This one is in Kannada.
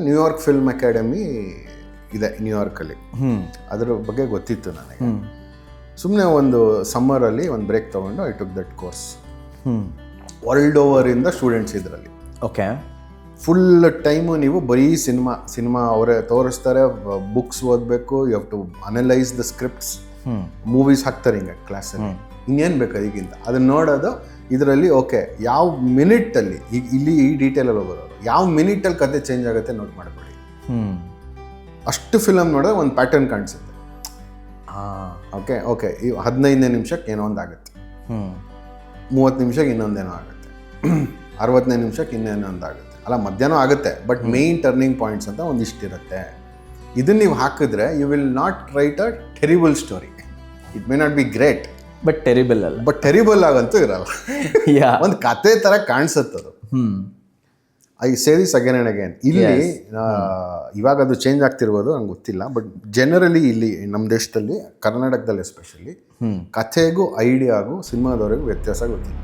ನ್ಯೂಯಾರ್ಕ್ ಫಿಲ್ಮ್ ಅಕಾಡೆಮಿ ಇದೆ ನ್ಯೂಯಾರ್ಕಲ್ಲಿ. ಅದ್ರ ಬಗ್ಗೆ ಗೊತ್ತಿತ್ತು ನನಗೆ. ಸುಮ್ಮನೆ ಒಂದು ಸಮ್ಮರಲ್ಲಿ ಒಂದು ಬ್ರೇಕ್ ತೊಗೊಂಡು I took that course. World ಓವರಿಂದ ಸ್ಟೂಡೆಂಟ್ಸ್ ಇದರಲ್ಲಿ. ಓಕೆ. ಫುಲ್ ಟೈಮು ನೀವು ಬರೀ ಸಿನಿಮಾ ಅವರೇ ತೋರಿಸ್ತಾರೆ, ಬುಕ್ಸ್ ಓದಬೇಕು, you have to analyse the scripts. Movies ಹಾಕ್ತಾರೆ ಹಿಂಗೆ ಕ್ಲಾಸಲ್ಲಿ, ಇನ್ನೇನು ಬೇಕು ಅದಕ್ಕಿಂತ. ಅದನ್ನ ನೋಡೋದು ಇದರಲ್ಲಿ. ಓಕೆ, ಯಾವ ಮಿನಿಟಲ್ಲಿ ಈಗ ಇಲ್ಲಿ ಈ ಡೀಟೇಲಲ್ಲಿ ಹೋಗೋರು, ಯಾವ ಮಿನಿಟಲ್ಲಿ ಕತೆ ಚೇಂಜ್ ಆಗುತ್ತೆ ನೋಟ್ ಮಾಡ್ಕೊಳ್ಳಿ. ಅಷ್ಟು ಫಿಲಮ್ ನೋಡಿದ್ರೆ ಒಂದು ಪ್ಯಾಟರ್ನ್ ಕಾಣಿಸುತ್ತೆ. ಓಕೆ ಓಕೆ, ಈ 15ನೇ ನಿಮಿಷಕ್ಕೆ ಏನೋ ಒಂದು ಆಗುತ್ತೆ, 30 ನಿಮಿಷಕ್ಕೆ ಇನ್ನೊಂದೇನೋ ಆಗುತ್ತೆ, 60ನೇ ನಿಮಿಷಕ್ಕೆ ಇನ್ನೇನೋ ಒಂದು ಆಗುತ್ತೆ. ಅಲ್ಲ, ಮಧ್ಯಾಹ್ನ ಆಗುತ್ತೆ, ಬಟ್ ಮೇನ್ ಟರ್ನಿಂಗ್ ಪಾಯಿಂಟ್ಸ್ ಅಂತ ಒಂದಿಷ್ಟಿರುತ್ತೆ. ಇದನ್ನ ನೀವು ಹಾಕಿದ್ರೆ you will not write a terrible story. It may not be great, but terrible ಅಲ್ಲ. ಬಟ್ ಟೆರಿಬಲ್ ಆಗಂತೂ ಇರಲ್ಲ. ಒಂದು ಕತೆ ಥರ ಕಾಣಿಸುತ್ತದು. I say this again and again. ಇಲ್ಲಿ ಇವಾಗ ಅದು ಚೇಂಜ್ ಆಗ್ತಿರ್ಬೋದು, ನಂಗೆ ಗೊತ್ತಿಲ್ಲ. ಬಟ್ ಜನರಲಿ ಇಲ್ಲಿ ನಮ್ಮ ದೇಶದಲ್ಲಿ, ಕರ್ನಾಟಕದಲ್ಲಿ ಎಸ್ಪೆಷಲಿ, ಕಥೆಗೂ ಐಡಿಯಾಗೂ ಸಿನಿಮಾದವರೆಗೂ ವ್ಯತ್ಯಾಸ ಗೊತ್ತಿಲ್ಲ.